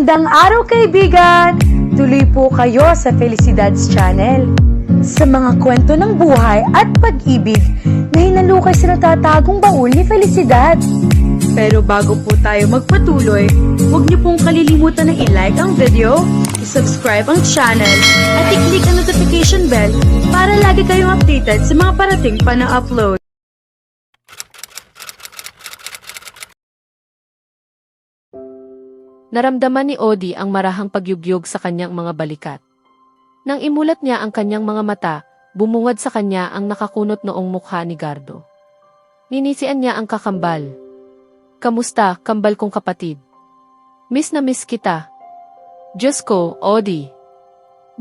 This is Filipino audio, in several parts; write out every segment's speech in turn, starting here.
Magandang araw kaibigan! Tuloy po kayo sa Felicidad's Channel. Sa mga kwento ng buhay at pag-ibig na hinalukay sa natatagong baul ni Felicidad. Pero bago po tayo magpatuloy, huwag niyo pong kalilimutan na i-like ang video, i-subscribe ang channel, at i-click ang notification bell para lagi kayong updated sa mga parating pa na upload. Naramdaman ni Odie ang marahang pagyugyog sa kanyang mga balikat. Nang imulat niya ang kanyang mga mata, bumungad sa kanya ang nakakunot noong mukha ni Gardo. Ninisian niya ang kakambal. "Kamusta, kambal kong kapatid? Miss na miss kita." "Diyos ko, Odie.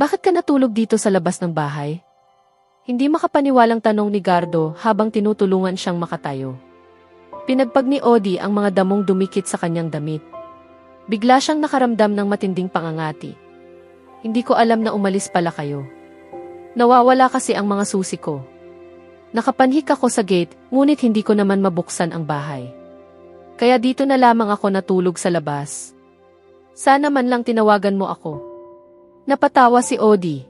Bakit ka natulog dito sa labas ng bahay?" Hindi makapaniwalang tanong ni Gardo habang tinutulungan siyang makatayo. Pinagpag ni Odie ang mga damong dumikit sa kanyang damit. Bigla siyang nakaramdam ng matinding pangangati. "Hindi ko alam na umalis pala kayo. Nawawala kasi ang mga susi ko. Nakapanhik ako sa gate, ngunit hindi ko naman mabuksan ang bahay. Kaya dito na lamang ako natulog sa labas. Sana man lang tinawagan mo ako." Napatawa si Odie.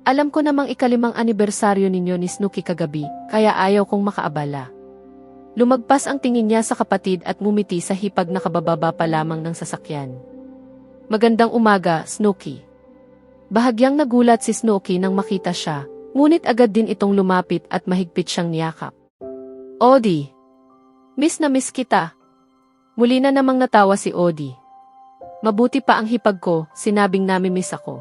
"Alam ko namang ikalimang anibersaryo ninyo ni Snooki kagabi, kaya ayaw kong makaabala." Lumagpas ang tingin niya sa kapatid at ngumiti sa hipag na kabababa pa lamang ng sasakyan. "Magandang umaga, Snooki." Bahagyang nagulat si Snooki nang makita siya, ngunit agad din itong lumapit at mahigpit siyang niyakap. "Odie, miss na miss kita." Muli na namang natawa si Odie. "Mabuti pa ang hipag ko, sinabing nami-miss ako.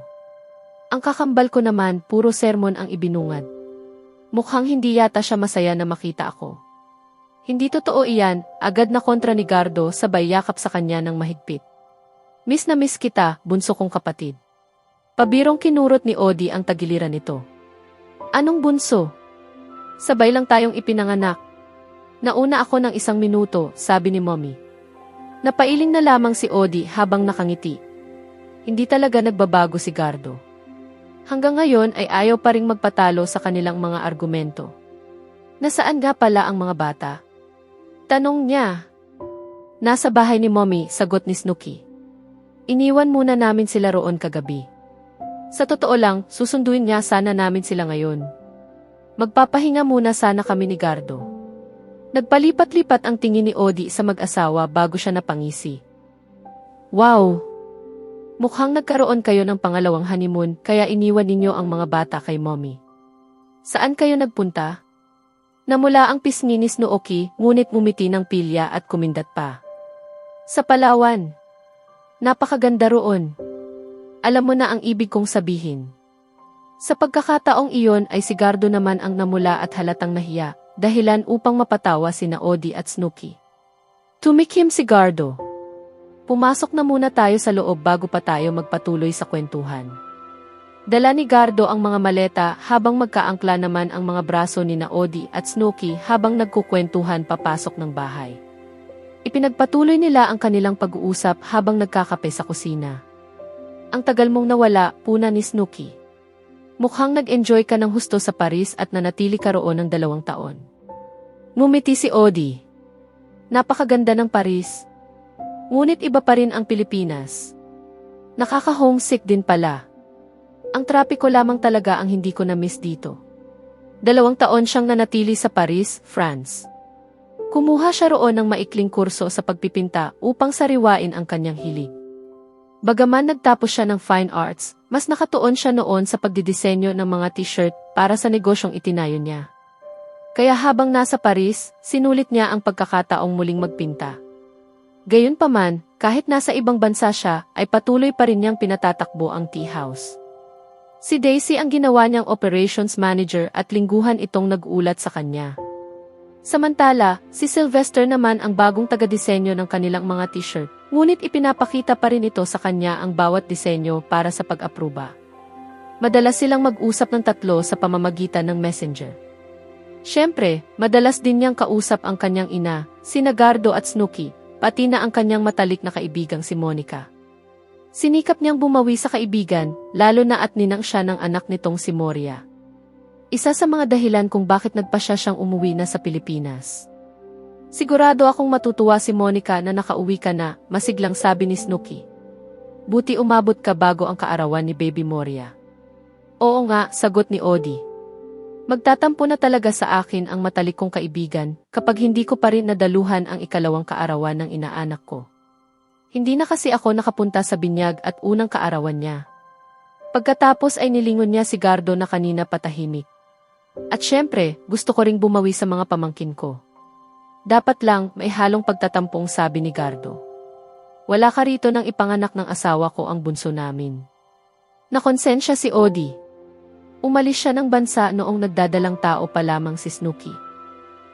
Ang kakambal ko naman, puro sermon ang ibinungad. Mukhang hindi yata siya masaya na makita ako." "Hindi totoo iyan," agad na kontra ni Gardo sabay yakap sa kanya ng mahigpit. "Miss na miss kita, bunso kong kapatid." Pabirong kinurot ni Odie ang tagiliran nito. "Anong bunso? Sabay lang tayong ipinanganak. Nauna ako ng 1 minuto," sabi ni Mommy. Napailing na lamang si Odie habang nakangiti. Hindi talaga nagbabago si Gardo. Hanggang ngayon ay ayaw pa ring magpatalo sa kanilang mga argumento. "Nasaan nga pala ang mga bata?" tanong niya. "Nasa bahay ni Mommy," sagot ni Snooki. "Iniwan muna namin sila roon kagabi. Sa totoo lang, susunduin niya sana namin sila ngayon. Magpapahinga muna sana kami ni Gardo." Nagpalipat-lipat ang tingin ni Odie sa mag-asawa bago siya napangisi. "Wow! Mukhang nagkaroon kayo ng pangalawang honeymoon kaya iniwan ninyo ang mga bata kay Mommy. Saan kayo nagpunta?" Namula ang pisngi ni Snooki, ngunit ngumiti ng pilya at kumindat pa. "Sa Palawan. Napakaganda roon. Alam mo na ang ibig kong sabihin." Sa pagkakataong iyon ay si Gardo naman ang namula at halatang nahiya, dahilan upang mapatawa sina Odie at Snooki. Tumikim si Gardo. "Pumasok na muna tayo sa loob bago pa tayo magpatuloy sa kwentuhan." Dala ni Gardo ang mga maleta habang magkaangkla naman ang mga braso ni Odie at Snooki habang nagkukwentuhan papasok ng bahay. Ipinagpatuloy nila ang kanilang pag-uusap habang nagkakape sa kusina. "Ang tagal mong nawala," puna ni Snooki. "Mukhang nag-enjoy ka ng husto sa Paris at nanatili ka roon ng 2 taon. Ngumiti si Odie. "Napakaganda ng Paris. Ngunit iba pa rin ang Pilipinas. Nakaka-homesick din pala. Ang trapiko lamang talaga ang hindi ko na-miss dito." 2 taon siyang nanatili sa Paris, France. Kumuha siya roon ng maikling kurso sa pagpipinta upang sariwain ang kanyang hilig. Bagaman nagtapos siya ng fine arts, mas nakatuon siya noon sa pagdidisenyo ng mga t-shirt para sa negosyong itinayo niya. Kaya habang nasa Paris, sinulit niya ang pagkakataong muling magpinta. Gayunpaman, kahit nasa ibang bansa siya, ay patuloy pa rin niyang pinatatakbo ang tea house. Si Daisy ang ginawa niyang operations manager at lingguhan itong nag-ulat sa kanya. Samantala, si Sylvester naman ang bagong taga-disenyo ng kanilang mga t-shirt, ngunit ipinapakita pa rin ito sa kanya ang bawat disenyo para sa pag-apruba. Madalas silang mag-usap ng 3 sa pamamagitan ng messenger. Siyempre, madalas din niyang kausap ang kanyang ina, sina Gardo at Snooki, pati na ang kanyang matalik na kaibigang si Monica. Sinikap niyang bumawi sa kaibigan, lalo na at ninang siya ng anak nitong si Moria. Isa sa mga dahilan kung bakit nagpasya siyang umuwi na sa Pilipinas. "Sigurado akong matutuwa si Monica na nakauwi ka na," masiglang sabi ni Snooki. Buti umabot ka bago ang kaarawan ni Baby Moria. Oo nga, sagot ni Odie. Magtatampo na talaga sa akin ang matalikong kaibigan kapag hindi ko pa rin nadaluhan ang ikalawang kaarawan ng inaanak ko. Hindi na kasi ako nakapunta sa binyag at unang kaarawan niya. Pagkatapos ay nilingon niya si Gardo na kanina patahimik. At syempre, gusto ko ring bumawi sa mga pamangkin ko. Dapat lang may halong pagtatampong, sabi ni Gardo. Wala ka rito nang ipanganak ng asawa ko ang bunso namin. Nakonsensya si Odie. Umalis siya ng bansa noong nagdadalang tao pa lamang si Snooki.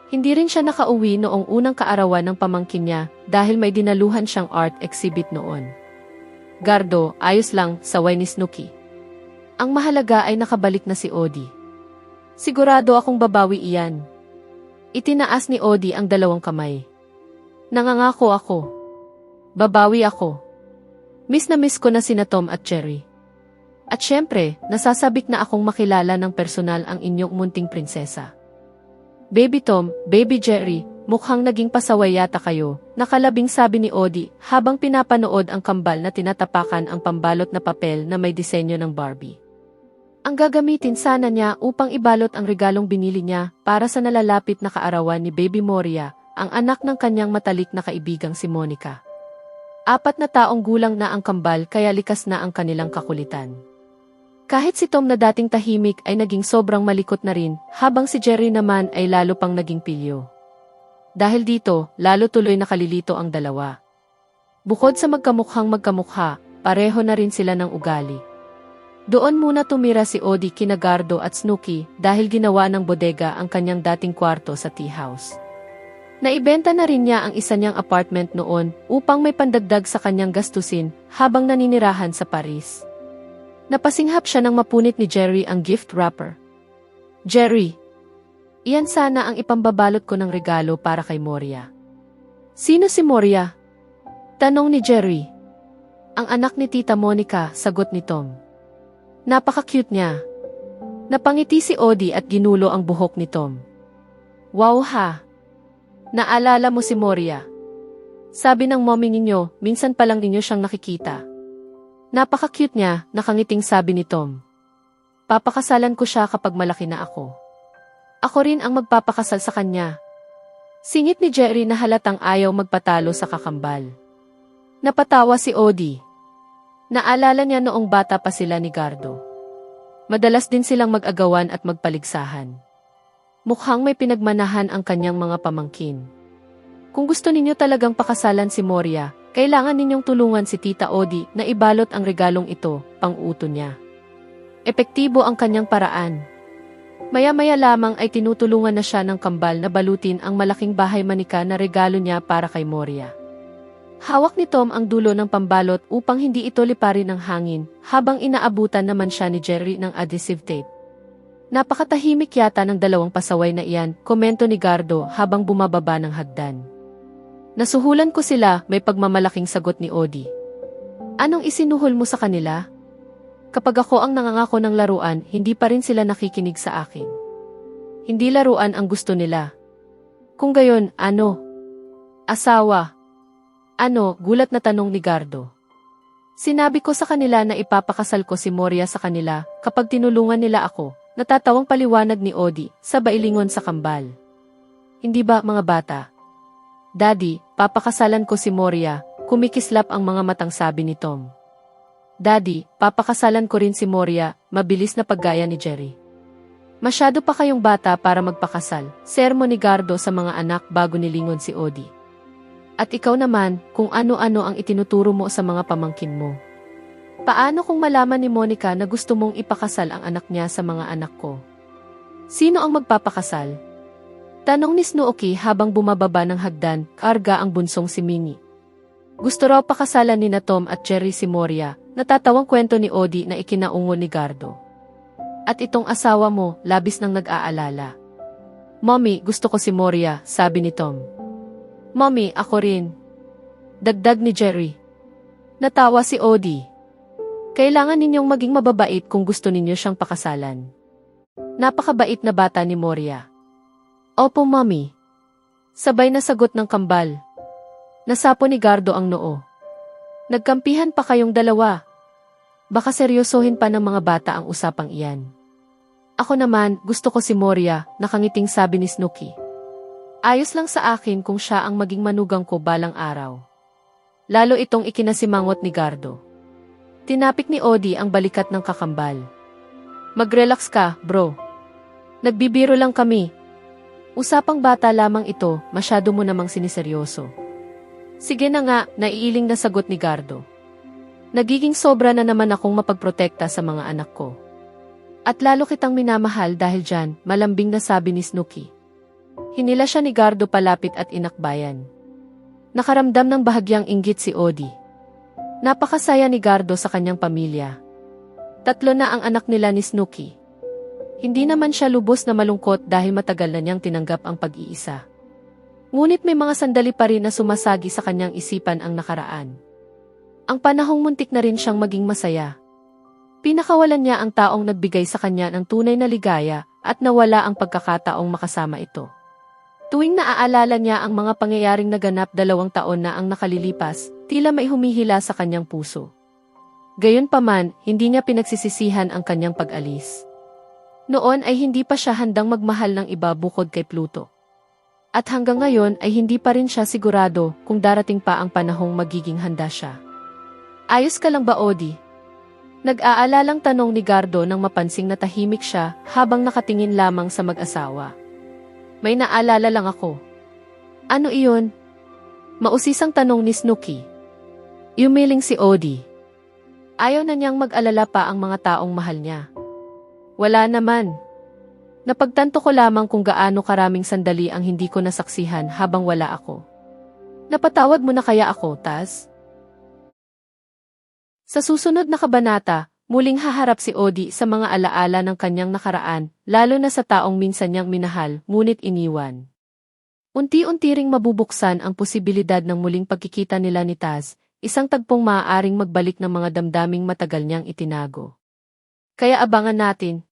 Hindi rin siya nakauwi noong unang kaarawan ng pamangkin niya dahil may dinaluhan siyang art exhibit noon. Gardo, ayos lang, saway ni Snooki. Ang mahalaga ay nakabalik na si Odie. Sigurado akong babawi iyan. Itinaas ni Odie ang dalawang kamay. Nangangako ako. Babawi ako. Miss na miss ko na sina Tom at Jerry. At syempre, nasasabik na akong makilala ng personal ang inyong munting prinsesa. Baby Tom, Baby Jerry, mukhang naging pasaway yata kayo, nakalabing sabi ni Odie habang pinapanood ang kambal na tinatapakan ang pambalot na papel na may disenyo ng Barbie. Ang gagamitin sana niya upang ibalot ang regalong binili niya para sa nalalapit na kaarawan ni Baby Moria, ang anak ng kanyang matalik na kaibigang si Monica. 4 na taong gulang na ang kambal kaya likas na ang kanilang kakulitan. Kahit si Tom na dating tahimik ay naging sobrang malikot na rin, habang si Jerry naman ay lalo pang naging pilyo. Dahil dito, lalo tuloy nakalilito ang dalawa. Bukod sa magkamukha, pareho na rin sila ng ugali. Doon muna tumira si Odie kina Gardo at Snooki dahil ginawa ng bodega ang kanyang dating kwarto sa tea house. Naibenta na rin niya ang isa niyang apartment noon upang may pandagdag sa kanyang gastusin habang naninirahan sa Paris. Napasinghap siya nang mapunit ni Jerry ang gift wrapper. Jerry, iyan sana ang ipambabalot ko ng regalo para kay Moria. Sino si Moria? Tanong ni Jerry. Ang anak ni Tita Monica, sagot ni Tom. Napaka-cute niya. Napangiti si Odie at ginulo ang buhok ni Tom. Wow ha! Naalala mo si Moria. Sabi ng mommy ninyo, minsan pa lang ninyo siyang nakikita. Napaka-cute niya, nakangiting sabi ni Tom. Papakasalan ko siya kapag malaki na ako. Ako rin ang magpapakasal sa kanya. Singit ni Jerry na halatang ayaw magpatalo sa kakambal. Napatawa si Odie. Naalala niya noong bata pa sila ni Gardo. Madalas din silang mag-agawan at magpaligsahan. Mukhang may pinagmanahan ang kanyang mga pamangkin. Kung gusto ninyo talagang pakasalan si Moria, kailangan ninyong tulungan si Tita Odie na ibalot ang regalong ito, pang-uto niya. Epektibo ang kanyang paraan. Maya-maya lamang ay tinutulungan na siya ng kambal na balutin ang malaking bahay manika na regalo niya para kay Moria. Hawak ni Tom ang dulo ng pambalot upang hindi ito liparin ng hangin, habang inaabutan naman siya ni Jerry ng adhesive tape. Napakatahimik yata ng dalawang pasaway na iyan, komento ni Gardo habang bumababa ng hagdan. Nasuhulan ko sila, may pagmamalaking sagot ni Odie. Anong isinuhol mo sa kanila? Kapag ako ang nangangako ng laruan, hindi pa rin sila nakikinig sa akin. Hindi laruan ang gusto nila. Kung gayon, ano? Asawa. Ano, gulat na tanong ni Gardo. Sinabi ko sa kanila na ipapakasal ko si Moria sa kanila kapag tinulungan nila ako. Natatawang paliwanag ni Odie, sabay lingon sa kambal. Hindi ba, mga bata? Daddy, papakasalan ko si Moria, kumikislap ang mga matang sabi ni Tom. Daddy, papakasalan ko rin si Moria, mabilis na paggaya ni Jerry. Masyado pa kayong bata para magpakasal, sermo ni Gardo sa mga anak bago nilingon si Odie. At ikaw naman, kung ano-ano ang itinuturo mo sa mga pamangkin mo. Paano kung malaman ni Monica na gusto mong ipakasal ang anak niya sa mga anak ko? Sino ang magpapakasal? Tanong ni Snooki habang bumababa ng hagdan, karga ang bunsong si Minnie. Gusto raw pakasalan ni na Tom at Jerry si Moria, natatawang kwento ni Odie na ikinaungol ni Gardo. At itong asawa mo, labis nang nag-aalala. Mommy, gusto ko si Moria, sabi ni Tom. Mommy, ako rin. Dagdag ni Jerry. Natawa si Odie. Kailangan ninyong maging mababait kung gusto ninyo siyang pakasalan. Napakabait na bata ni Moria. Opo, Mommy. Sabay na sagot ng kambal. Nasapo ni Gardo ang noo. Nagkampihan pa kayong dalawa. Baka seryosohin pa ng mga bata ang usapang iyan. Ako naman, gusto ko si Moria, nakangiting sabi ni Snooki. Ayos lang sa akin kung siya ang maging manugang ko balang araw. Lalo itong ikinasimangot ni Gardo. Tinapik ni Odi ang balikat ng kakambal. Mag-relax ka, bro. Nagbibiro lang kami. Usapang bata lamang ito, masyado mo namang siniseryoso. Sige na nga, naiiling na sagot ni Gardo. Nagiging sobra na naman akong mapagprotekta sa mga anak ko. At lalo kitang minamahal dahil dyan, malambing na sabi ni Snooki. Hinila siya ni Gardo palapit at inakbayan. Nakaramdam ng bahagyang inggit si Odi. Napakasaya ni Gardo sa kanyang pamilya. 3 na ang anak nila ni Snooki. Hindi naman siya lubos na malungkot dahil matagal na niyang tinanggap ang pag-iisa. Ngunit may mga sandali pa rin na sumasagi sa kanyang isipan ang nakaraan. Ang panahong muntik na rin siyang maging masaya. Pinakawalan niya ang taong nagbigay sa kanya ng tunay na ligaya at nawala ang pagkakataong makasama ito. Tuwing naaalala niya ang mga pangyayaring naganap 2 taon na ang nakalilipas, tila may humihila sa kanyang puso. Gayunpaman, hindi niya pinagsisisihan ang kanyang pag-alis. Noon ay hindi pa siya handang magmahal ng iba bukod kay Pluto. At hanggang ngayon ay hindi pa rin siya sigurado kung darating pa ang panahong magiging handa siya. Ayos ka lang ba, Odi? Nag-aalalang tanong ni Gardo nang mapansing na tahimik siya habang nakatingin lamang sa mag-asawa. May naalala lang ako. Ano iyon? Mausisang tanong ni Snooki. Yumiling si Odi. Ayaw na niyang mag-alala pa ang mga taong mahal niya. Wala naman. Napagtanto ko lamang kung gaano karaming sandali ang hindi ko nasaksihan habang wala ako. Napatawad mo na kaya ako, Taz? Sa susunod na kabanata, muling haharap si Odi sa mga alaala ng kanyang nakaraan, lalo na sa taong minsan niyang minahal, ngunit iniwan. Unti-unti ring mabubuksan ang posibilidad ng muling pagkikita nila ni Taz, isang tagpong maaaring magbalik ng mga damdaming matagal niyang itinago. Kaya abangan natin,